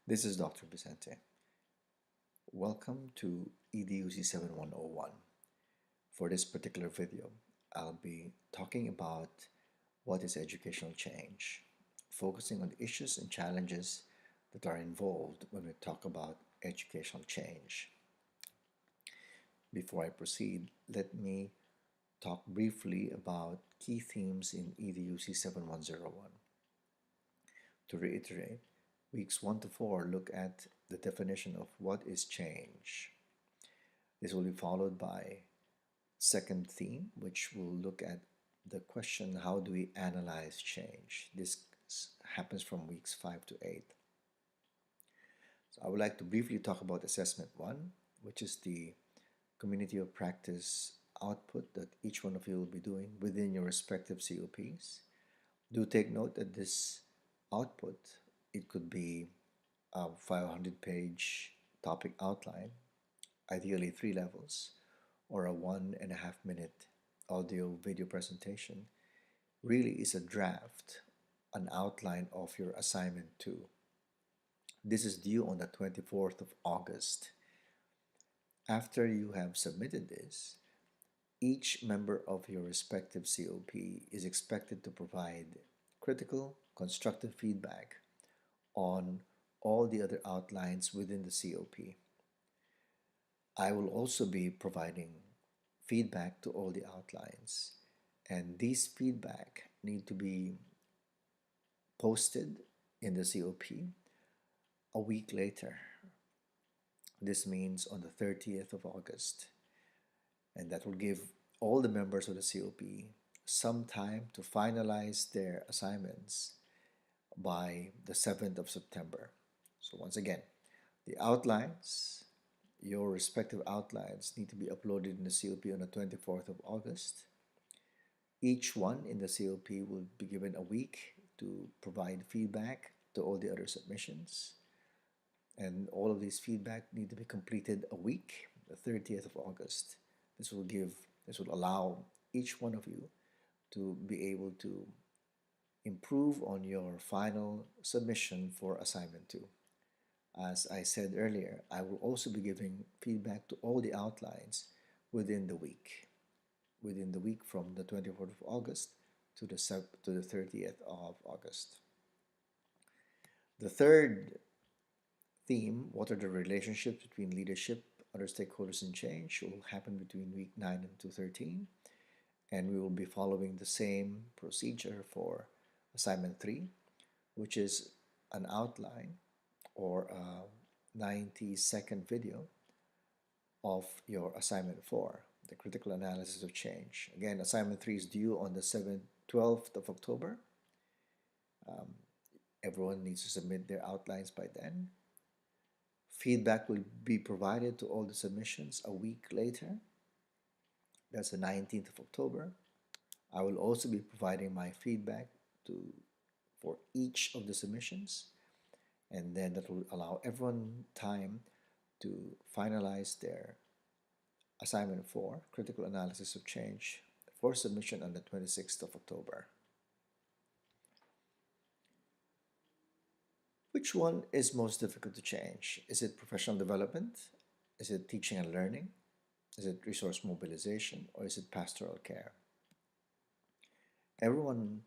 This is Dr. Vicente. Welcome to Educ7101. For this particular video, I'll be talking about what is educational change, focusing on the issues and challenges that are involved when we talk about educational change. Before I proceed, let me talk briefly about key themes in EDUC7101. To reiterate, weeks 1 to 4 look at the definition of what is change. This will be followed by second theme, which will look at the question, how do we analyze change? This happens from weeks 5 to 8. So I would like to briefly talk about assessment 1, which is the community of practice output that each one of you will be doing within your respective COPs. Do take note that this output, it could be a 500-page topic outline, ideally 3 levels, or a 1.5-minute audio video presentation, really is a draft, an outline of your assignment 2. This is due on the 24th of August. After you have submitted this, each member of your respective COP is expected to provide critical, constructive feedback on all the other outlines within the COP. I will also be providing feedback to all the outlines, and these feedback need to be posted in the COP a week later. This means on the 30th of August, and that will give all the members of the COP some time to finalize their assignments by the 7th of September. So once again, the outlines, your respective outlines, need to be uploaded in the COP on the 24th of August. Each one in the COP will be given a week to provide feedback to all the other submissions. And all of these feedback need to be completed a week, the 30th of August. This will allow each one of you to be able to improve on your final submission for assignment 2. As I said earlier, I will also be giving feedback to all the outlines within the week from the 24th of August to the 30th of August. The third theme, what are the relationships between leadership, other stakeholders, and change, will happen between week 9 and 213, and we will be following the same procedure for assignment 3, which is an outline or a 90-second video of your assignment 4, the critical analysis of change. Again, assignment 3 is due on the 12th of October. Everyone needs to submit their outlines by then. Feedback will be provided to all the submissions a week later. That's the 19th of October. I will also be providing my feedback for each of the submissions, and then that will allow everyone time to finalize their assignment 4, critical analysis of change, for submission on the 26th of October. Which one is most difficult to change? Is it professional development? Is it teaching and learning? Is it resource mobilization? Or is it pastoral care? Everyone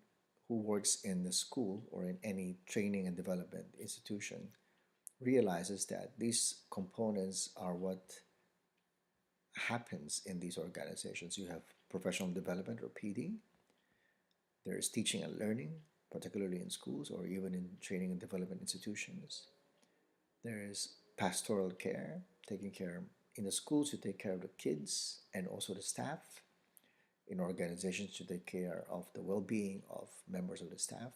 who works in the school or in any training and development institution realizes that these components are what happens in these organizations. You have professional development, or PD. There is teaching and learning, particularly in schools or even in training and development institutions. There is pastoral care, taking care in the schools, you take care of the kids and also the staff. In organizations, you take care of the well-being of members of the staff.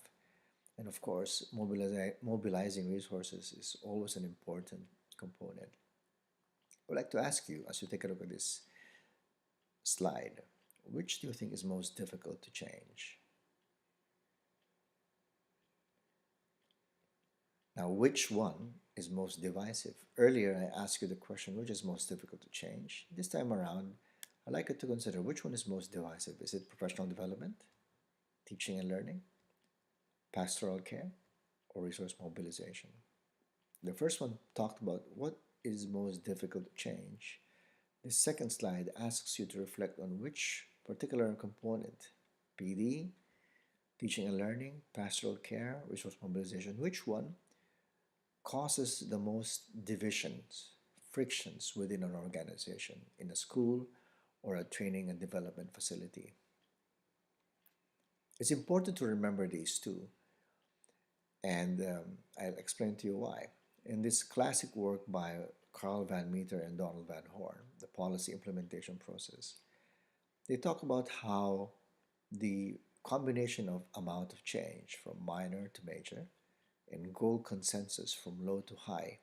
And of course, mobilizing resources is always an important component. I would like to ask you, as you take a look at this slide, which do you think is most difficult to change? Now, which one is most divisive? Earlier, I asked you the question, which is most difficult to change? This time around, I'd like you to consider which one is most divisive. Is it professional development, teaching and learning, pastoral care, or resource mobilization? The first one talked about what is most difficult to change. The second slide asks you to reflect on which particular component, PD, teaching and learning, pastoral care, resource mobilization, which one causes the most divisions, frictions within an organization, in a school or a training and development facility. It's important to remember these two, and I'll explain to you why. In this classic work by Carl Van Meter and Donald Van Horn, The Policy Implementation Process, they talk about how the combination of amount of change from minor to major and goal consensus from low to high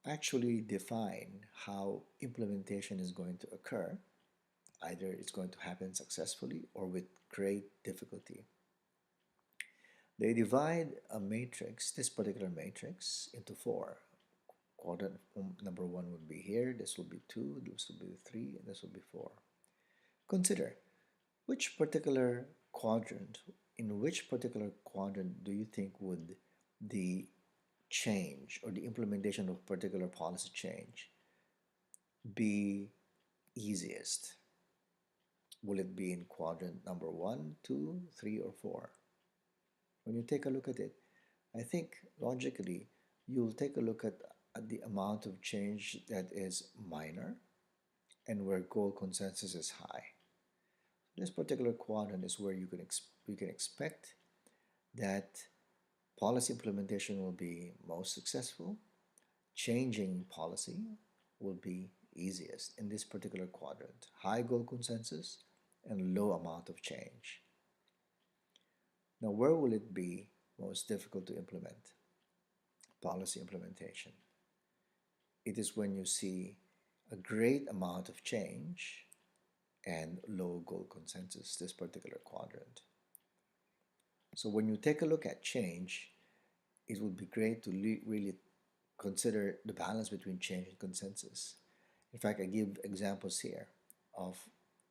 actually define how implementation is going to occur. Either it's going to happen successfully or with great difficulty. They divide a matrix, this particular matrix, into four. Quadrant number one would be here, this will be two, this will be three, and this will be four. Consider which particular quadrant, in which particular quadrant do you think would the change or the implementation of particular policy change be easiest? Will it be in quadrant number 1, 2, 3, or 4? When you take a look at it, I think logically you'll take a look at the amount of change that is minor and where goal consensus is high. This particular quadrant is where you can expect that policy implementation will be most successful. Changing policy will be easiest in this particular quadrant. High goal consensus and low amount of change. Now, where will it be most difficult to implement policy implementation? It is when you see a great amount of change and low goal consensus, this particular quadrant. So when you take a look at change, it would be great to really consider the balance between change and consensus. In fact, I give examples here of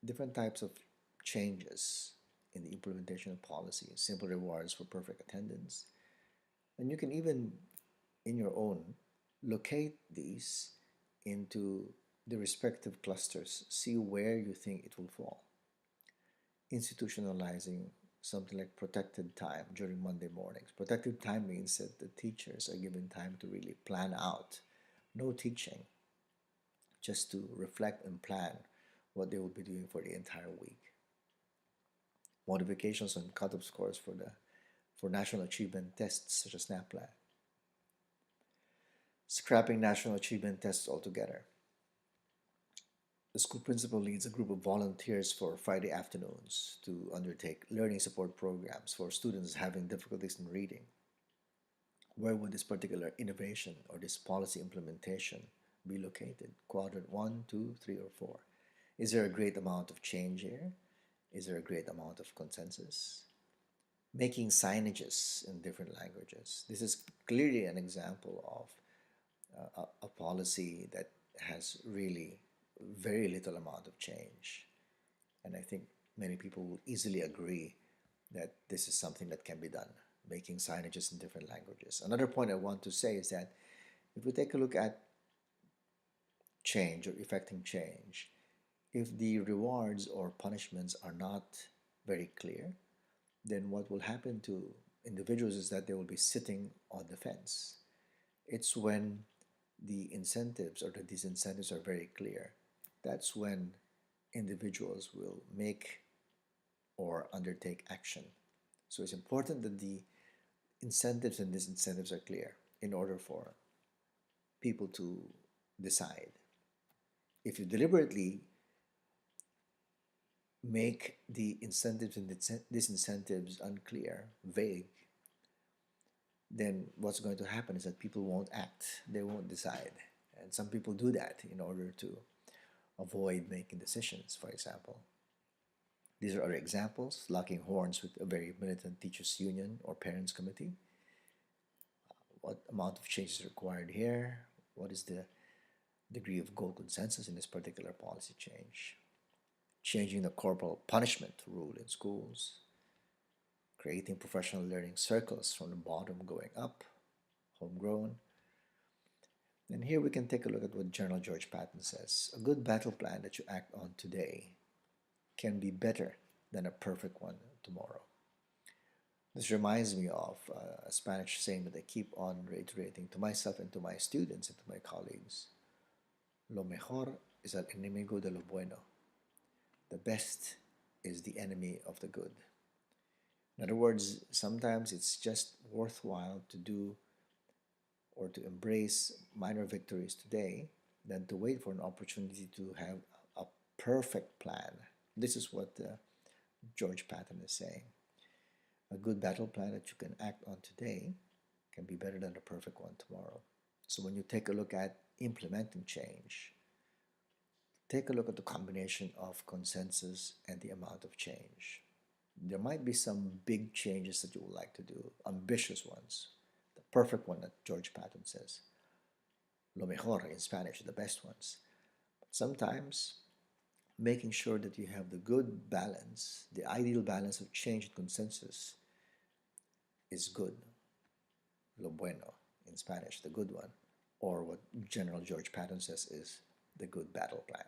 different types of changes in the implementation of policy. Simple rewards for perfect attendance. And you can even, in your own, locate these into the respective clusters. See where you think it will fall. Institutionalizing something like protected time during Monday mornings. Protected time means that the teachers are given time to really plan out. No teaching, just to reflect and plan what they will be doing for the entire week. Modifications on cutoff scores for national achievement tests such as NAPLAN. Scrapping national achievement tests altogether. The school principal leads a group of volunteers for Friday afternoons to undertake learning support programs for students having difficulties in reading. Where would this particular innovation or this policy implementation be located? Quadrant 1, 2, 3, or 4. Is there a great amount of change here? Is there a great amount of consensus? Making signages in different languages. This is clearly an example of a policy that has really very little amount of change. And I think many people will easily agree that this is something that can be done, making signages in different languages. Another point I want to say is that if we take a look at change or effecting change, if the rewards or punishments are not very clear, then what will happen to individuals is that they will be sitting on the fence. It's when the incentives or the disincentives are very clear. That's when individuals will make or undertake action. So it's important that the incentives and disincentives are clear in order for people to decide. If you deliberately make the incentives and disincentives unclear, vague, then what's going to happen is that people won't act, they won't decide. And some people do that in order to avoid making decisions, for example. These are other examples: locking horns with a very militant teachers union or parents committee. What amount of change is required here? What is the degree of goal consensus in this particular policy change? Changing the corporal punishment rule in schools. Creating professional learning circles from the bottom going up, homegrown. And here we can take a look at what General George Patton says. A good battle plan that you act on today can be better than a perfect one tomorrow. This reminds me of a Spanish saying that I keep on reiterating to myself and to my students and to my colleagues. Lo mejor es el enemigo de lo bueno. The best is the enemy of the good. In other words, sometimes it's just worthwhile to do or to embrace minor victories today than to wait for an opportunity to have a perfect plan. This is what George Patton is saying. A good battle plan that you can act on today can be better than a perfect one tomorrow. So when you take a look at implementing change, take a look at the combination of consensus and the amount of change. There might be some big changes that you would like to do, ambitious ones, the perfect one that George Patton says. Lo mejor in Spanish, the best ones. But sometimes making sure that you have the good balance, the ideal balance of change and consensus is good. Lo bueno in Spanish, the good one. Or what General George Patton says is the good battle plan.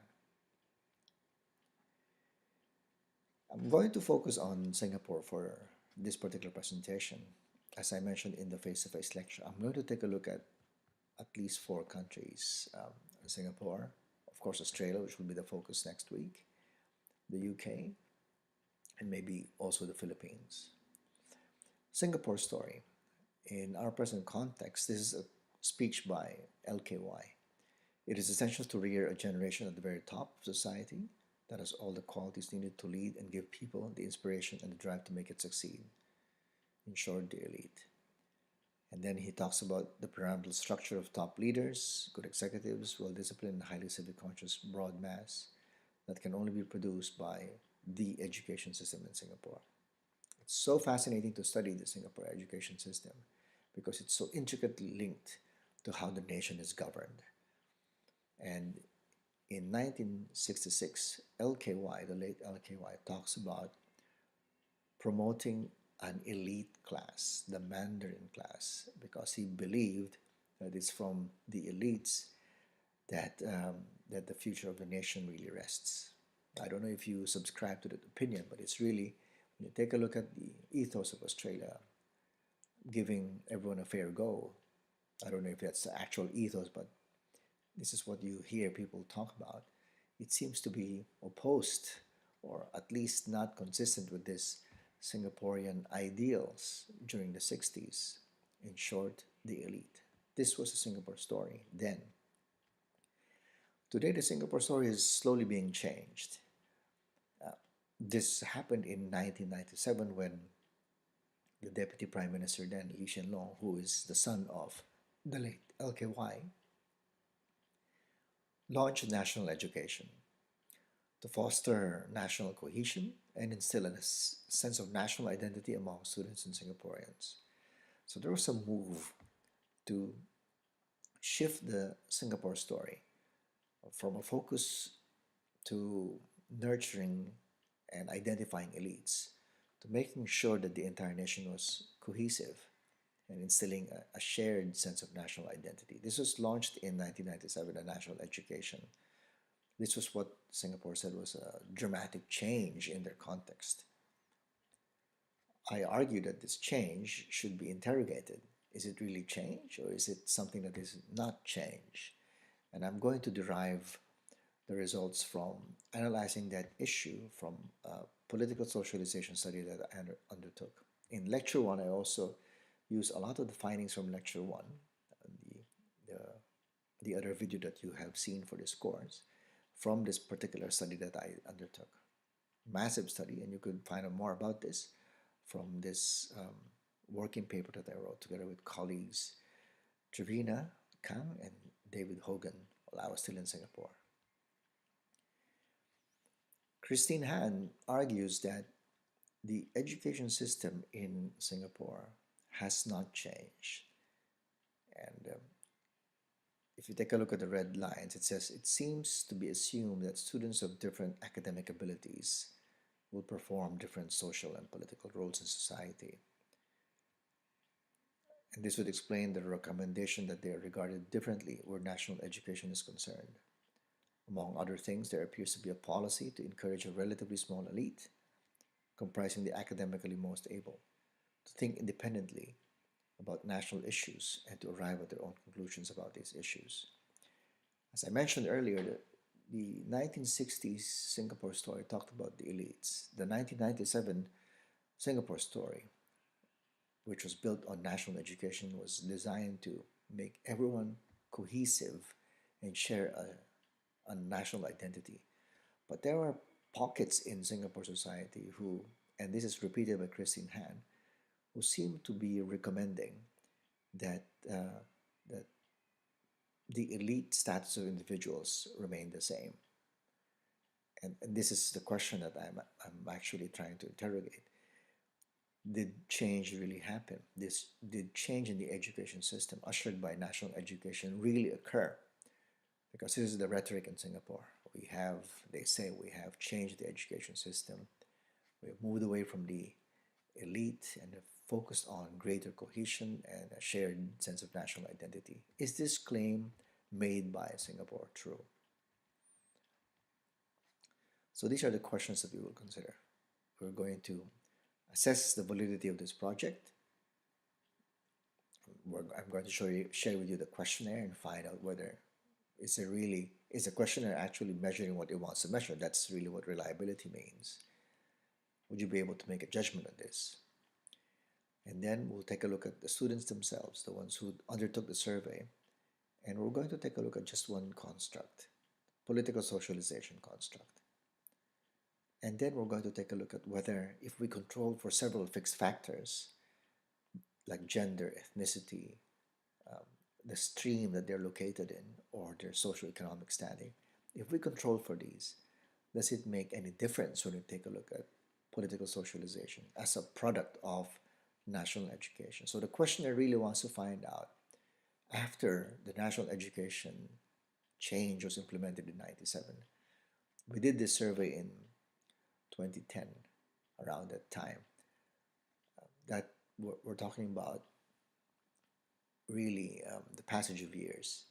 I'm going to focus on Singapore for this particular presentation. As I mentioned in the face-to-face lecture, I'm going to take a look at least 4 countries. Singapore, of course Australia, which will be the focus next week, the UK, and maybe also the Philippines. Singapore story. In our present context, this is a speech by LKY. It is essential to rear a generation at the very top of society that has all the qualities needed to lead and give people the inspiration and the drive to make it succeed. In short, the elite. And then he talks about the pyramidal structure of top leaders, good executives, well-disciplined, and highly civic conscious broad mass that can only be produced by the education system in Singapore. It's so fascinating to study the Singapore education system because it's so intricately linked to how the nation is governed. And in 1966, LKY, the late LKY, talks about promoting an elite class, the Mandarin class, because he believed that it's from the elites that the future of the nation really rests. I don't know if you subscribe to that opinion, but it's really, when you take a look at the ethos of Australia, giving everyone a fair go. I don't know if that's the actual ethos, but this is what you hear people talk about. It seems to be opposed, or at least not consistent with this Singaporean ideals during the 60s. In short, the elite. This was a Singapore story then. Today, the Singapore story is slowly being changed. This happened in 1997 when the Deputy Prime Minister then, Lee Hsien Loong, who is the son of the late LKY, launched national education to foster national cohesion and instill a sense of national identity among students and Singaporeans. So there was a move to shift the Singapore story from a focus to nurturing and identifying elites to making sure that the entire nation was cohesive and instilling a shared sense of national identity. This was launched in 1997, a national education. This was what Singapore said was a dramatic change in their context. I argue that this change should be interrogated. Is it really change, or is it something that is not change? And I'm going to derive the results from analyzing that issue from a political socialization study that I undertook. In lecture 1, I also use a lot of the findings from lecture 1, the other video that you have seen for this course, from this particular study that I undertook. Massive study, and you could find out more about this from this working paper that I wrote together with colleagues Trevina Kang and David Hogan while I was still in Singapore. Christine Han argues that the education system in Singapore has not changed. And if you take a look at the red lines, it says, it seems to be assumed that students of different academic abilities will perform different social and political roles in society. And this would explain the recommendation that they are regarded differently where national education is concerned. Among other things, there appears to be a policy to encourage a relatively small elite, comprising the academically most able, to think independently about national issues and to arrive at their own conclusions about these issues. As I mentioned earlier, the 1960s Singapore story talked about the elites. The 1997 Singapore story, which was built on national education, was designed to make everyone cohesive and share a national identity. But there are pockets in Singapore society who, and this is repeated by Christine Han, who seem to be recommending that that the elite status of individuals remain the same. And this is the question that I'm actually trying to interrogate. Did change really happen? Did change in the education system ushered by national education really occur? Because this is the rhetoric in Singapore. They say we have changed the education system. We've moved away from the elite and have focused on greater cohesion and a shared sense of national identity. Is this claim made by Singapore true? So these are the questions that we will consider. We're going to assess the validity of this project. I'm going to share with you the questionnaire and find out whether is the questionnaire actually measuring what it wants to measure. That's really what reliability means. Would you be able to make a judgment on this? And then we'll take a look at the students themselves, the ones who undertook the survey. And we're going to take a look at just one construct, political socialization construct. And then we're going to take a look at whether if we control for several fixed factors, like gender, ethnicity, the stream that they're located in, or their socioeconomic standing, if we control for these, does it make any difference when we take a look at political socialization as a product of national education? So the questionnaire really wants to find out, after the national education change was implemented in 97, we did this survey in 2010, around that time, that we're talking about really the passage of years.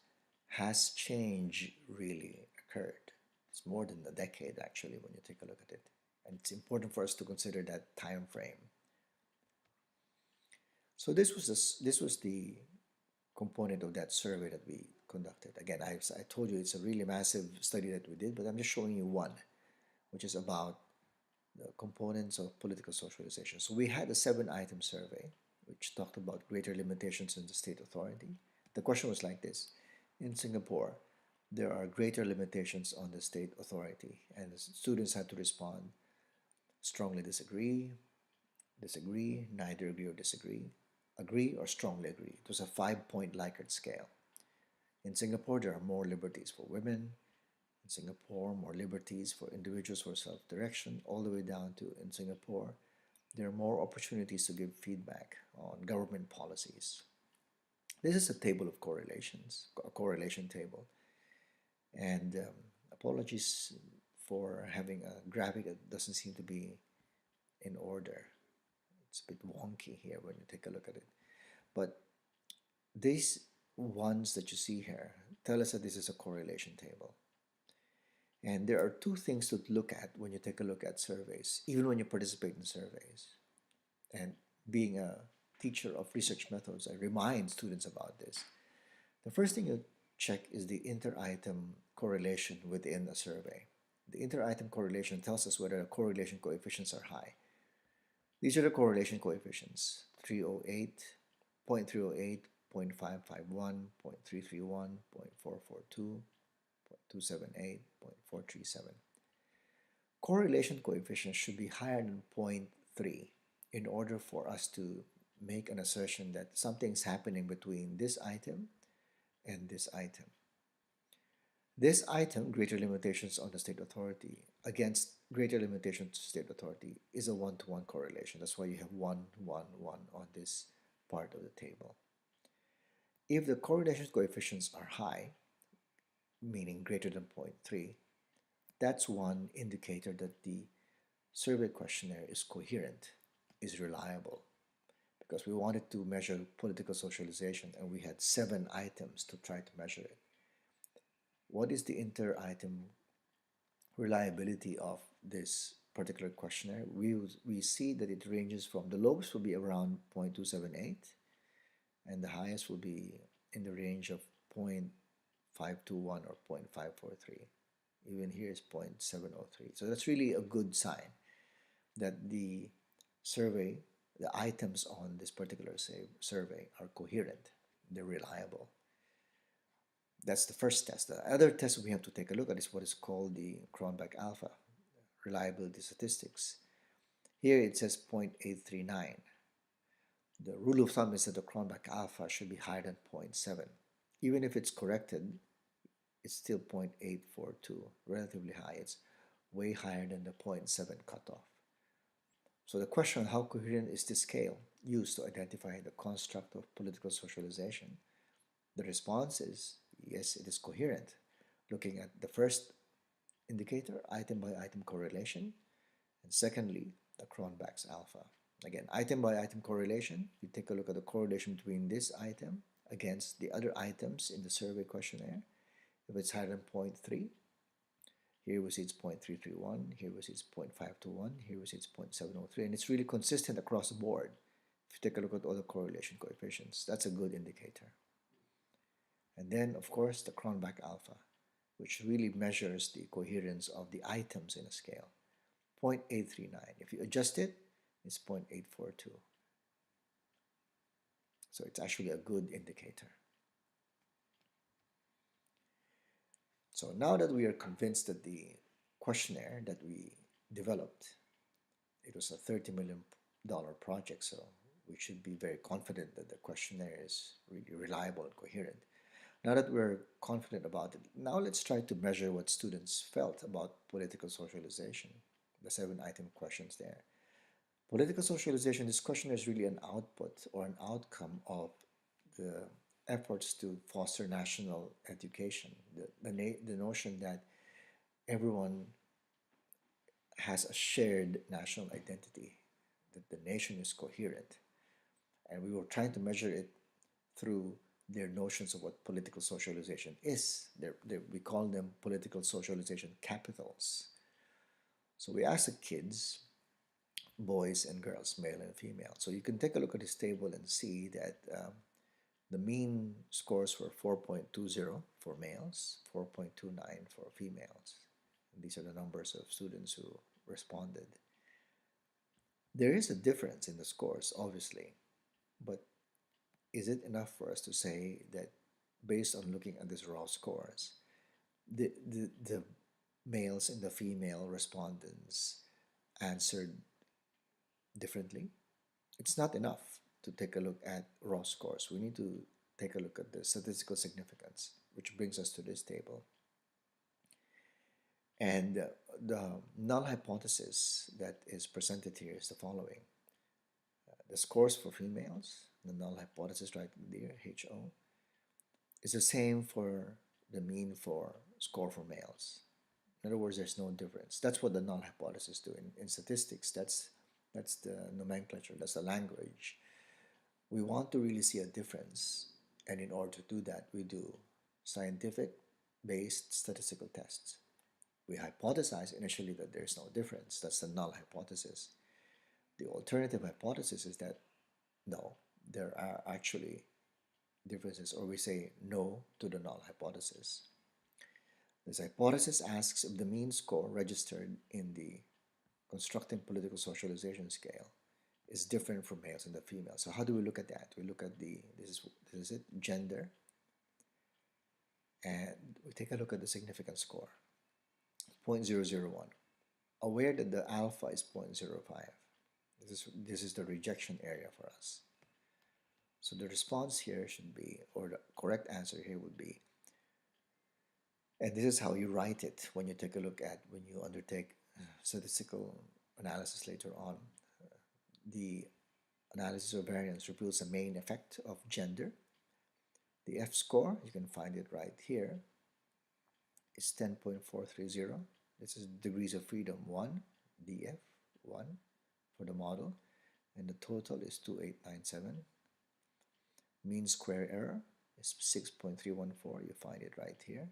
Has change really occurred? It's more than a decade actually when you take a look at it, and it's important for us to consider that time frame. So this was the component of that survey that we conducted. Again, I told you it's a really massive study that we did, but I'm just showing you one, which is about the components of political socialization. So we had a 7-item survey which talked about greater limitations in the state authority. The question was like this: in Singapore, there are greater limitations on the state authority, and the students had to respond strongly disagree, disagree, neither agree or disagree, agree or strongly agree. It was a 5-point Likert scale. In Singapore, there are more liberties for women. In Singapore, more liberties for individuals for self-direction, all the way down to, in Singapore, there are more opportunities to give feedback on government policies. This is a table of correlations, a correlation table. And apologies for having a graphic that doesn't seem to be in order. It's a bit wonky here when you take a look at it. But these ones that you see here tell us that this is a correlation table. And there are two things to look at when you take a look at surveys, even when you participate in surveys. And being a teacher of research methods, I remind students about this. The first thing you check is the inter-item correlation within a survey. The inter-item correlation tells us whether the correlation coefficients are high. These are the correlation coefficients: 308, 0.308, 0.551, 0.331, 0.442, 0.278, 0.437. Correlation coefficients should be higher than 0.3 in order for us to make an assertion that something's happening between this item and this item. This item, greater limitations on the state authority, against greater limitations to state authority, is a 1-to-1 correlation. That's why you have 1, 1, 1 on this part of the table. If the correlation coefficients are high, meaning greater than 0.3, that's one indicator that the survey questionnaire is coherent, is reliable. because we wanted to measure political socialization, and we had 7 items to try to measure it. What is the inter-item reliability of this particular questionnaire? We see that it ranges from, the lowest will be around 0.278, and the highest will be in the range of 0.521 or 0.543. Even here is 0.703. So that's really a good sign that the survey, the items on this particular survey are coherent, they're reliable. That's the first test. The other test we have to take a look at is what is called the Cronbach alpha, reliability statistics. Here it says 0.839. The rule of thumb is that the Cronbach alpha should be higher than 0.7. Even if it's corrected, it's still 0.842, relatively high. It's way higher than the 0.7 cutoff. So the question, how coherent is this scale used to identify the construct of political socialization? The response is, yes, it is coherent. Looking at the first indicator, item by item correlation, and secondly, the Cronbach's alpha. Again, item by item correlation, you take a look at the correlation between this item against the other items in the survey questionnaire. If it's higher than 0.3, here we see it's 0.331, here we see it's 0.521, here we see it's 0.703, and it's really consistent across the board. If you take a look at all the correlation coefficients, that's a good indicator. And then, of course, the Cronbach alpha, which really measures the coherence of the items in a scale. 0.839. If you adjust it, it's 0.842. So it's actually a good indicator. So now that we are convinced that the questionnaire that we developed, it was a $30 million project, so we should be very confident that the questionnaire is really reliable and coherent. Now that we're confident about it, now let's try to measure what students felt about political socialization, the 7 item questions there. Political socialization, this questionnaire is really an output or an outcome of the efforts to foster national education, the notion that everyone has a shared national identity, that the nation is coherent. And we were trying to measure it through their notions of what political socialization is. We call them political socialization capitals. So we asked the kids, boys and girls, male and female. So you can take a look at this table and see that the mean scores were 4.20 for males, 4.29 for females. And these are the numbers of students who responded. There is a difference in the scores, obviously, but is it enough for us to say that based on looking at these raw scores, the males and the female respondents answered differently? It's not enough to take a look at raw scores. We need to take a look at the statistical significance, which brings us to this table. And the null hypothesis that is presented here is the following. The scores for females, the null hypothesis right there, HO, is the same for the mean for score for males. In other words, there's no difference. That's what the null hypothesis do. In statistics, that's the nomenclature, that's the language. We want to really see a difference, and in order to do that, we do scientific-based statistical tests. We hypothesize initially that there's no difference. That's the null hypothesis. The alternative hypothesis is that no, there are actually differences, or we say no to the null hypothesis. This hypothesis asks if the mean score registered in the constructing political socialization scale is different from males and the females. So how do we look at that? We look at this is it, gender, and we take a look at the significance score, 0.001. Aware that the alpha is 0.05. This is the rejection area for us. So the response here should be, or the correct answer here would be, and this is how you write it when you take a look at, when you undertake statistical analysis later on. The analysis of variance reveals a main effect of gender. The F score, you can find it right here, is 10.430. This is degrees of freedom 1, DF 1 for the model. and the total is 2897. Mean square error is 6.314. You find it right here.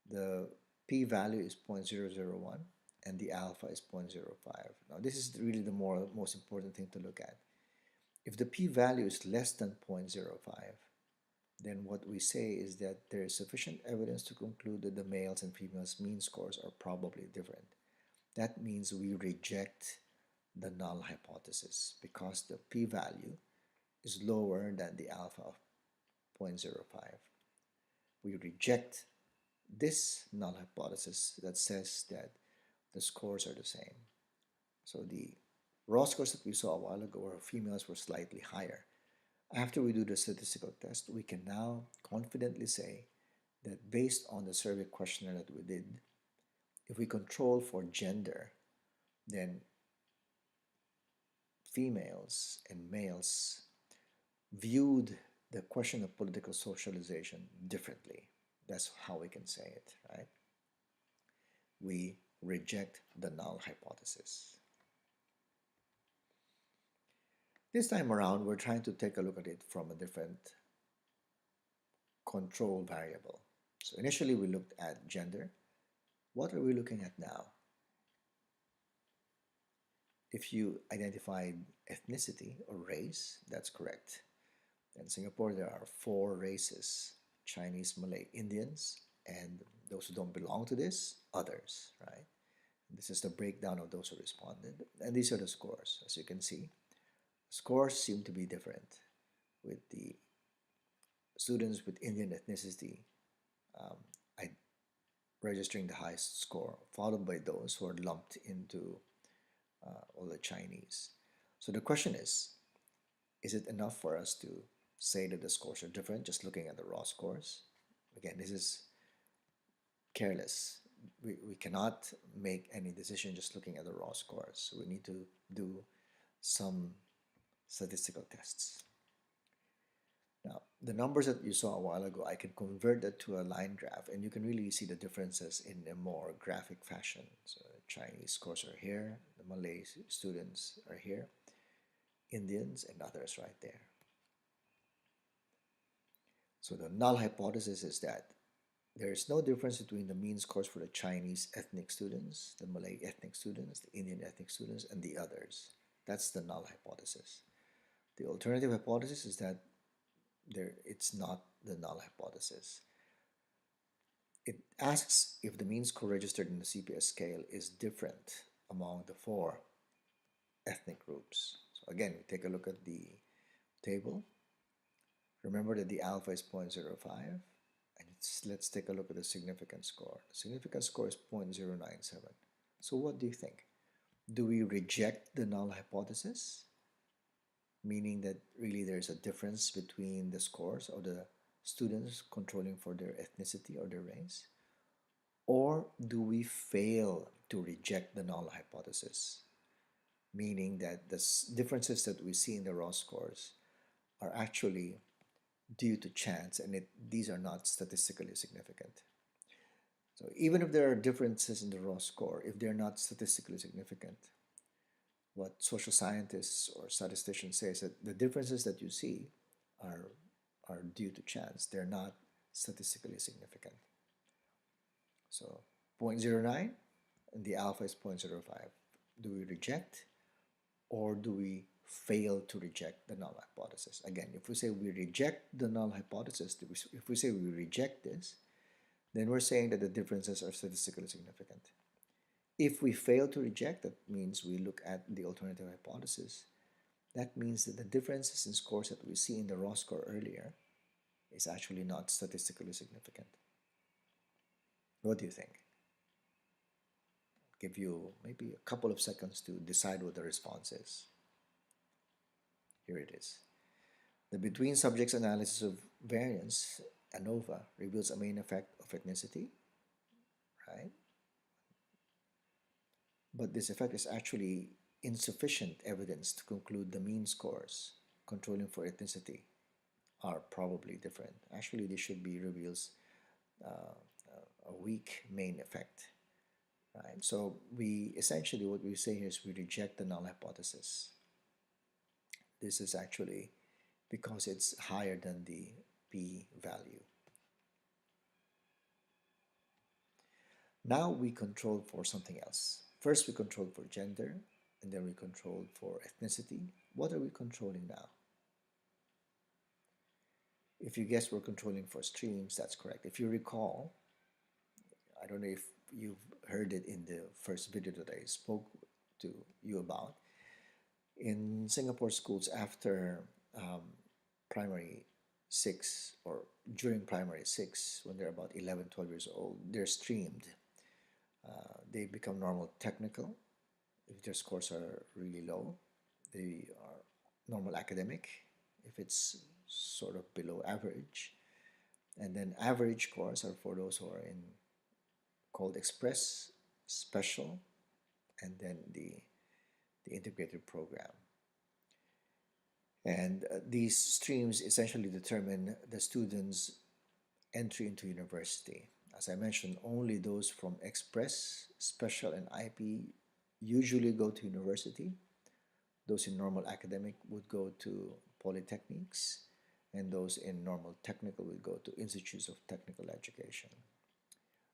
The p-value is 0.001 and the alpha is 0.05. Now this is really the most important thing to look at. If the p-value is less than 0.05, then what we say is that there is sufficient evidence to conclude that the males and females mean scores are probably different. That means we reject the null hypothesis because the p-value is lower than the alpha of 0.05. We reject this null hypothesis that says that the scores are the same. So the raw scores that we saw a while ago where females were slightly higher. After we do the statistical test, we can now confidently say that based on the survey questionnaire that we did, if we control for gender, then females and males viewed the question of political socialization differently. That's how we can say it, right? We reject the null hypothesis. This time around, we're trying to take a look at it from a different control variable. So initially we looked at gender. What are we looking at now? If you identified ethnicity or race, that's correct. In Singapore, there are 4 races: Chinese, Malay, Indians, and those who don't belong to this, others, right? This is the breakdown of those who responded. And these are the scores. As you can see, scores seem to be different, with the students with Indian ethnicity um, registering the highest score, followed by those who are lumped into all the Chinese. So the question is it enough for us to say that the scores are different just looking at the raw scores? Again, this is careless. We cannot make any decision just looking at the raw scores. So we need to do some statistical tests. Now, the numbers that you saw a while ago, I can convert that to a line graph, and you can really see the differences in a more graphic fashion. So Chinese scores are here, the Malay students are here, Indians and others right there. So the null hypothesis is that there is no difference between the mean scores for the Chinese ethnic students, the Malay ethnic students, the Indian ethnic students, and the others. That's the null hypothesis. The alternative hypothesis is that it's not the null hypothesis. It asks if the mean score registered in the CPS scale is different among the 4 ethnic groups. So again, we take a look at the table. Remember that the alpha is 0.05, and let's take a look at the significance score. The significance score is 0.097. So what do you think? Do we reject the null hypothesis, meaning that really there's a difference between the scores of the students controlling for their ethnicity or their race? Or do we fail to reject the null hypothesis, meaning that the differences that we see in the raw scores are actually due to chance and these are not statistically significant? So even if there are differences in the raw score, if they're not statistically significant, what social scientists or statisticians say is that the differences that you see are due to chance. They're not statistically significant. So 0.09 and the alpha is 0.05. Do we reject or do we fail to reject the null hypothesis? Again, if we say we reject the null hypothesis, if we say we reject this, then we're saying that the differences are statistically significant. If we fail to reject, that means we look at the alternative hypothesis. That means that the differences in scores that we see in the raw score earlier is actually not statistically significant. What do you think? I'll give you maybe a couple of seconds to decide what the response is. Here it is. The between subjects analysis of variance, ANOVA, reveals a main effect of ethnicity, right? But this effect is actually insufficient evidence to conclude the mean scores controlling for ethnicity are probably different. Actually, this should be reveals a weak main effect, right? So we essentially, what we say here is we reject the null hypothesis. This is actually because it's higher than the p value. Now we control for something else. First we controlled for gender, and then we controlled for ethnicity. What are we controlling now? If you guess we're controlling for streams, that's correct. If you recall, I don't know if you've heard it in the first video that I spoke to you about. In Singapore schools, after primary 6 or during primary 6, when they're about 11, 12 years old, they're streamed. They become normal technical if their scores are really low. They are normal academic if it's sort of below average. And then average scores are for those who are in called express, special, and then the integrated program. And these streams essentially determine the students' entry into university. As I mentioned, only those from express, special, and IP usually go to university. Those in normal academic would go to polytechnics, and those in normal technical would go to institutes of technical education.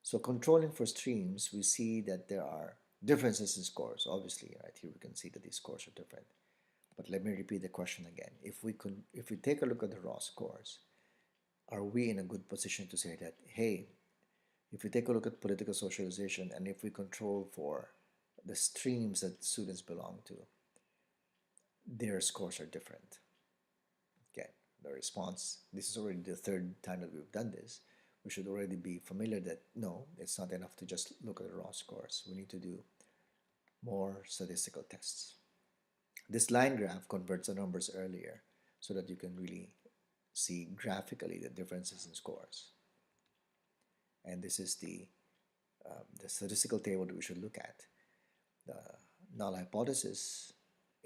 So controlling for streams, we see that there are differences in scores. Obviously, right here we can see that these scores are different. But let me repeat the question again. If we take a look at the raw scores, are we in a good position to say that, hey, if we take a look at political socialization and if we control for the streams that students belong to, their scores are different? Okay, the response, this is already the third time that we've done this. We should already be familiar that no, it's not enough to just look at the raw scores. We need to do more statistical tests. This line graph converts the numbers earlier so that you can really see graphically the differences in scores. And this is the statistical table that we should look at. The null hypothesis,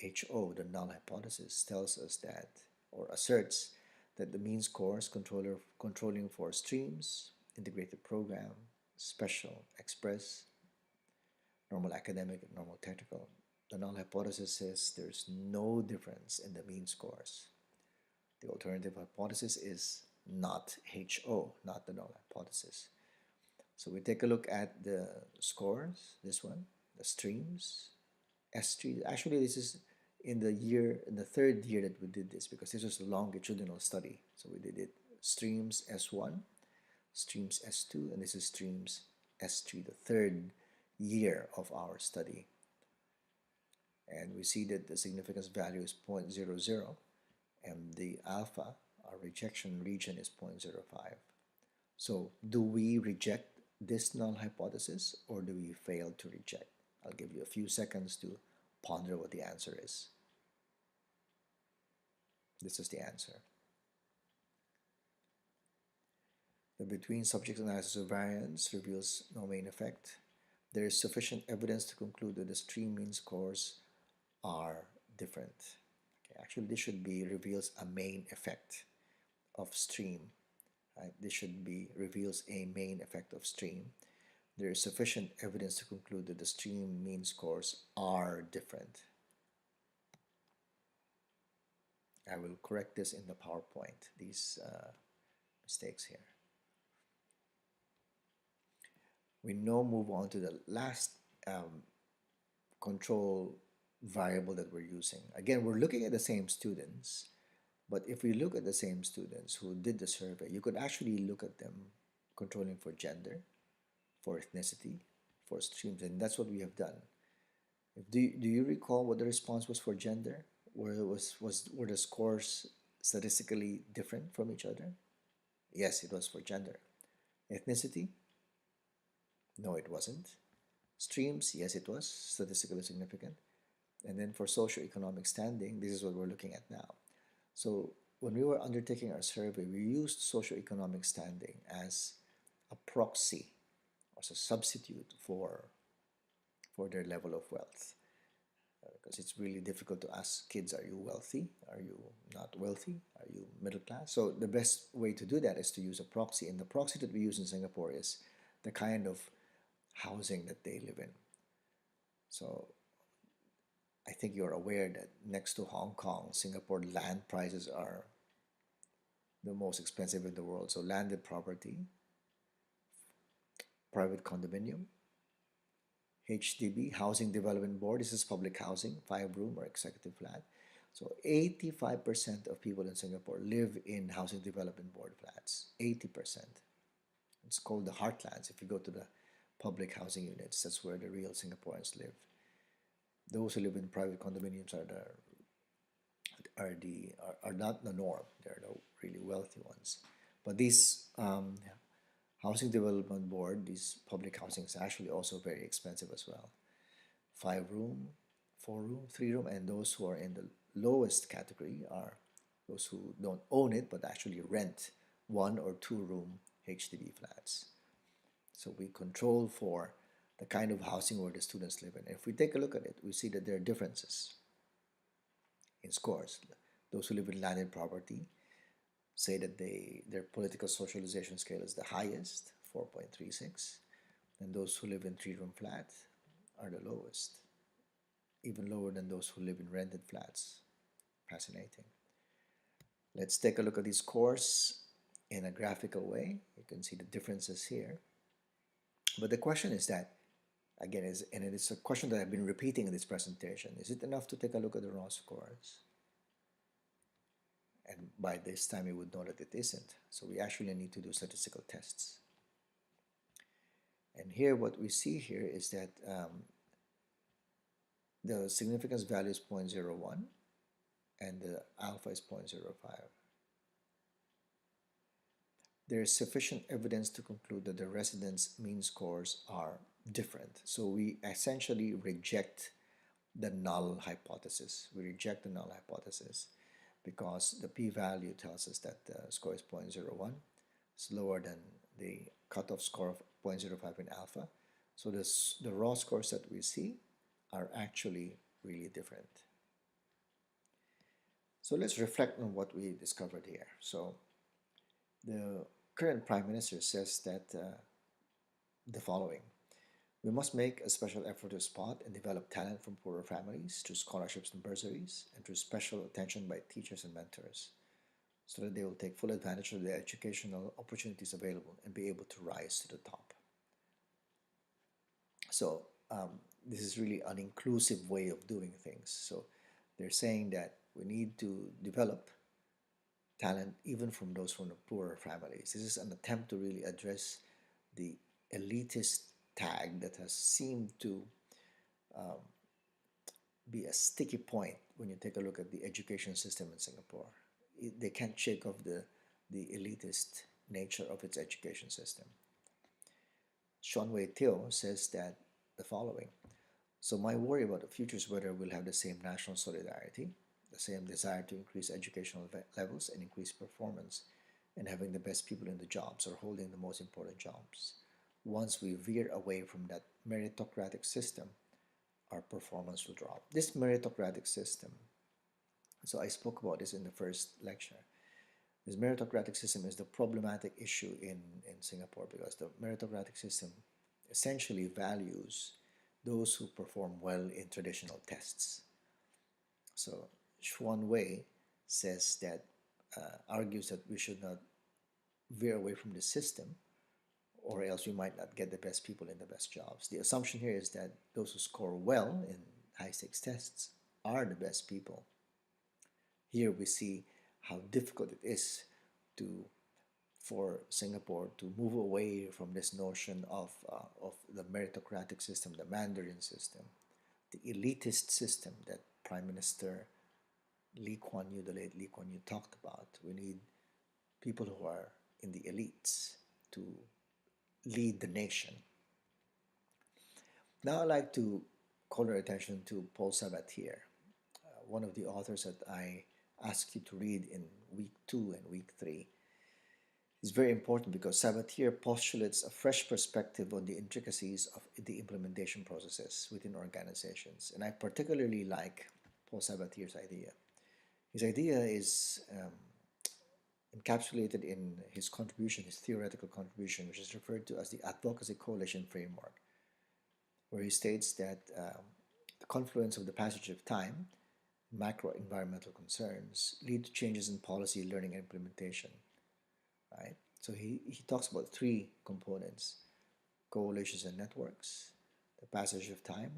HO, the null hypothesis, tells us that, or asserts that the mean scores controlling for streams, integrated program, special, express, normal academic, and normal technical. The null hypothesis says there's no difference in the mean scores. The alternative hypothesis is not HO, not the null hypothesis. So we take a look at the scores, this one, the streams, S3. Actually, this is in the third year that we did this, because this was a longitudinal study. So we did it streams S1, streams S2, and this is streams S3, the third year of our study. And we see that the significance value is 0.00, and the alpha, our rejection region, is 0.05. So do we reject this null hypothesis, or do we fail to reject? I'll give you a few seconds to ponder what the answer is. This is the answer. The between subject analysis of variance reveals no main effect. There is sufficient evidence to conclude that the stream mean scores are different. Okay, actually, this should be reveals a main effect of stream. Right? This should be reveals a main effect of stream. There is sufficient evidence to conclude that the stream mean scores are different. I will correct this in the PowerPoint, these mistakes here. We now move on to the last control variable that we're using. Again, we're looking at the same students, but if we look at the same students who did the survey, you could actually look at them controlling for gender, for ethnicity, for streams, and that's what we have done. Do you recall what the response was for gender? Were the scores statistically different from each other? Yes, it was for gender. Ethnicity? No, it wasn't. Streams? Yes, it was statistically significant. And then for socioeconomic standing, this is what we're looking at now. So when we were undertaking our survey, we used socioeconomic standing as a proxy, as a substitute for their level of wealth. Because it's really difficult to ask kids, are you wealthy? Are you not wealthy? Are you middle class? So the best way to do that is to use a proxy. And the proxy that we use in Singapore is the kind of housing that they live in. So I think you're aware that next to Hong Kong, Singapore land prices are the most expensive in the world. So landed property, private condominium, HDB, Housing Development Board. This is public housing, 5-room or executive flat. So 85% of people in Singapore live in Housing Development Board flats. 80%. It's called the heartlands. If you go to the public housing units, that's where the real Singaporeans live. Those who live in private condominiums are not the norm. They're the really wealthy ones. But these Housing Development Board, these public housing is actually also very expensive as well. 5-room, 4-room, 3-room, and those who are in the lowest category are those who don't own it but actually rent 1 or 2-room HDB flats. So we control for the kind of housing where the students live in. If we take a look at it, we see that there are differences in scores. Those who live in landed property say that their political socialization scale is the highest, 4.36, and those who live in 3-room flat are the lowest, even lower than those who live in rented flats. Fascinating. Let's take a look at these scores in a graphical way. You can see the differences here. But the question is that, again, and it is a question that I've been repeating in this presentation, is it enough to take a look at the raw scores? And by this time you would know that it isn't. So we actually need to do statistical tests. And here what we see here is that the significance value is 0.01 and the alpha is 0.05. There is sufficient evidence to conclude that the residents' mean scores are different. So we essentially reject the null hypothesis. We reject the null hypothesis because the p-value tells us that the score is 0.01. It's lower than the cutoff score of 0.05 in alpha. So the raw scores that we see are actually really different. So let's reflect on what we discovered here. So the current Prime Minister says that the following: we must make a special effort to spot and develop talent from poorer families through scholarships and bursaries and through special attention by teachers and mentors so that they will take full advantage of the educational opportunities available and be able to rise to the top. So this is really an inclusive way of doing things. So they're saying that we need to develop talent even from those from the poorer families. This is an attempt to really address the elitist tag that has seemed to be a sticky point when you take a look at the education system in Singapore. They can't shake off the elitist nature of its education system. Sean Wei Teo says that the following: so my worry about the future is whether we'll have the same national solidarity, the same desire to increase educational levels and increase performance, and having the best people in the jobs or holding the most important jobs. Once we veer away from that meritocratic system, our performance will drop. This meritocratic system, so I spoke about this in the first lecture. This meritocratic system is the problematic issue in Singapore because the meritocratic system essentially values those who perform well in traditional tests. So Xuan Wei says that, argues that we should not veer away from the system or else we might not get the best people in the best jobs. The assumption here is that those who score well in high-stakes tests are the best people. Here we see how difficult it is for Singapore to move away from this notion of the meritocratic system, the Mandarin system, the elitist system that Prime Minister Lee Kuan Yew, the late Lee Kuan Yew, talked about. We need people who are in the elites to lead the nation. Now I'd like to call your attention to Paul Sabatier, one of the authors that I asked you to read in week 2 and week 3. It's very important because Sabatier postulates a fresh perspective on the intricacies of the implementation processes within organizations. And I particularly like Paul Sabatier's idea. His idea is encapsulated in his contribution, his theoretical contribution, which is referred to as the Advocacy Coalition Framework, where he states that the confluence of the passage of time, macro-environmental concerns lead to changes in policy, learning, and implementation, right? So he talks about three components: coalitions and networks, the passage of time,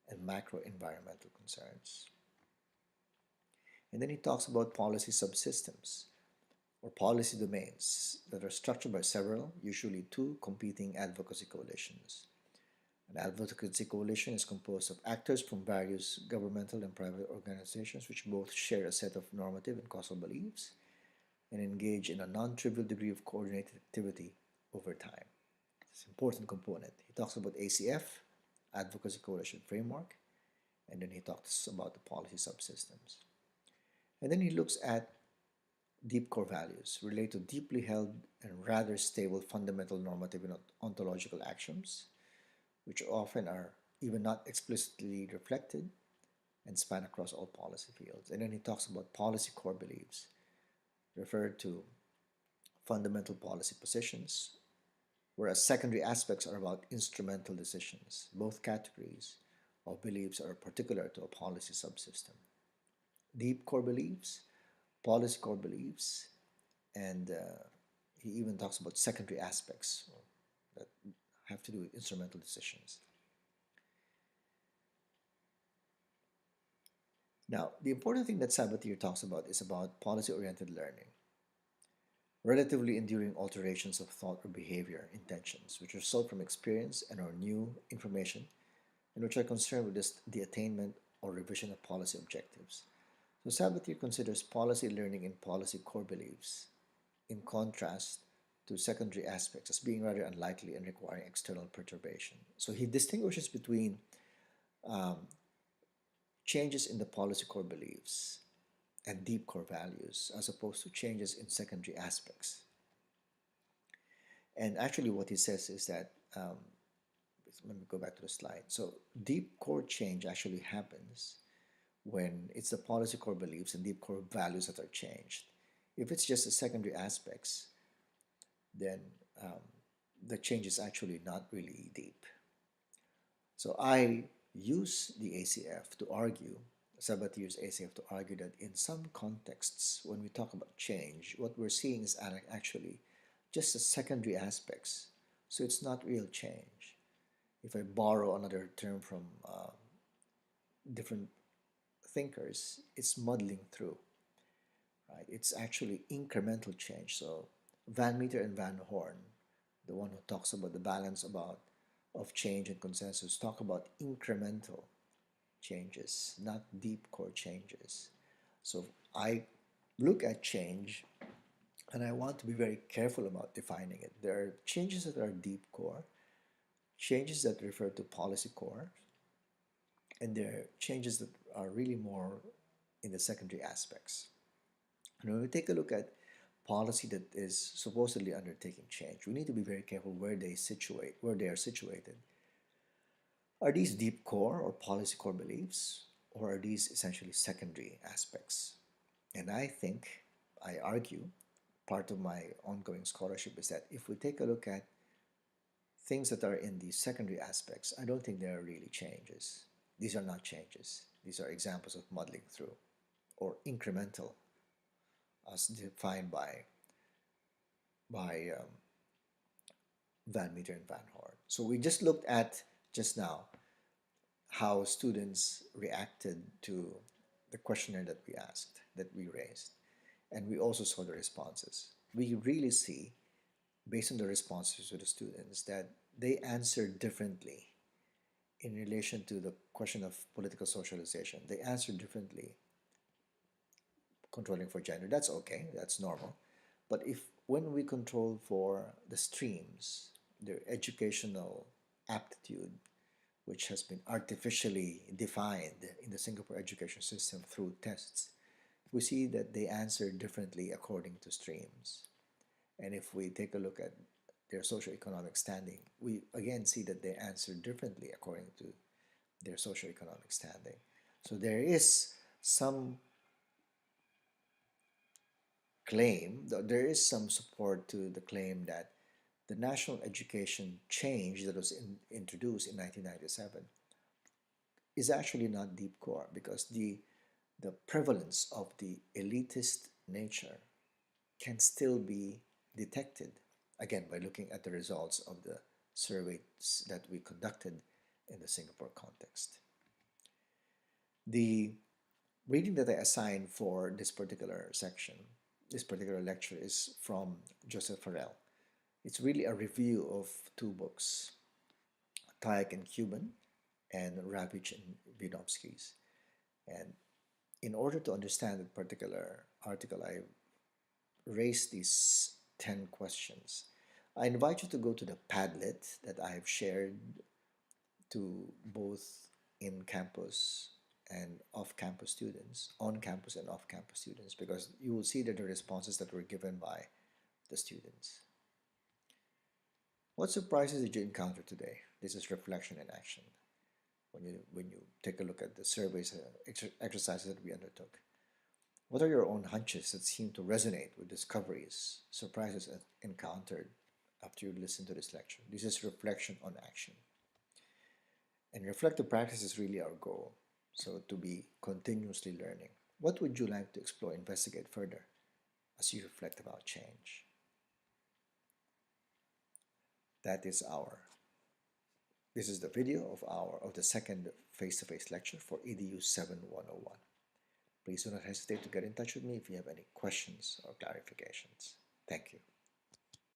and macro-environmental concerns. And then he talks about policy subsystems, or policy domains that are structured by several, usually two, competing advocacy coalitions. An advocacy coalition is composed of actors from various governmental and private organizations which both share a set of normative and causal beliefs and engage in a non-trivial degree of coordinated activity over time. It's an important component. He talks about ACF, Advocacy Coalition Framework, and then he talks about the policy subsystems. And then he looks at deep core values relate to deeply held and rather stable fundamental normative and ontological axioms, which often are even not explicitly reflected and span across all policy fields. And then he talks about policy core beliefs, referred to fundamental policy positions, whereas secondary aspects are about instrumental decisions. Both categories of beliefs are particular to a policy subsystem. Deep core beliefs, policy core beliefs, and he even talks about secondary aspects that have to do with instrumental decisions. Now, the important thing that Sabatier talks about is about policy-oriented learning, relatively enduring alterations of thought or behavior intentions, which result from experience and or new information, and which are concerned with the attainment or revision of policy objectives. So Sabatier considers policy learning and policy core beliefs, in contrast to secondary aspects, as being rather unlikely and requiring external perturbation. So he distinguishes between changes in the policy core beliefs and deep core values as opposed to changes in secondary aspects. And actually what he says is that, let me go back to the slide. So deep core change actually happens when it's the policy core beliefs and deep core values that are changed. If it's just the secondary aspects, then the change is actually not really deep. So I use the ACF to argue, Sabatier's ACF to argue that in some contexts, when we talk about change, what we're seeing is actually just the secondary aspects. So it's not real change. If I borrow another term from different thinkers, it's muddling through, right? It's actually incremental change. So Van Meter and Van Horn, the one who talks about the balance of change and consensus, talk about incremental changes, not deep core changes. So I look at change and I want to be very careful about defining it. There are changes that are deep core, changes that refer to policy core, and there are changes that are really more in the secondary aspects. And when we take a look at policy that is supposedly undertaking change, we need to be very careful where they are situated. Are these deep core or policy core beliefs, or are these essentially secondary aspects? And I argue, part of my ongoing scholarship is that if we take a look at things that are in the secondary aspects, I don't think they are really changes. These are not changes. These are examples of muddling through, or incremental, as defined by Van Meter and Van Horn. So we just looked at just now how students reacted to the questionnaire that we raised. And we also saw the responses. We really see, based on the responses to the students, that they answered differently in relation to the question of political socialization. They answered differently controlling for gender. That's okay, that's normal. But when we control for the streams, their educational aptitude, which has been artificially defined in the Singapore education system through tests, we see that they answer differently according to streams. And if we take a look at their socioeconomic standing, we again see that they answer differently according to their socioeconomic standing. So there is some claim, there is some support to the claim that the national education change that was introduced in 1997 is actually not deep core, because the prevalence of the elitist nature can still be detected, again, by looking at the results of the surveys that we conducted in the Singapore context. The reading that I assigned for this particular section, this particular lecture, is from Joseph Farrell. It's really a review of two books, Tayek and Cuban and Ravich and Winomski's. And in order to understand the particular article, I raised these 10 questions. I invite you to go to the Padlet that I have shared to both in campus and off-campus students, on-campus and off-campus students, because you will see that the responses that were given by the students. What surprises did you encounter today? This is reflection in action. When you take a look at the surveys, exercises that we undertook, what are your own hunches that seem to resonate with discoveries, surprises encountered after you listen to this lecture? This is reflection on action. And reflective practice is really our goal. So to be continuously learning. What would you like to explore, investigate further as you reflect about change? This is the video of the second face-to-face lecture for Edu7101. Please do not hesitate to get in touch with me if you have any questions or clarifications. Thank you.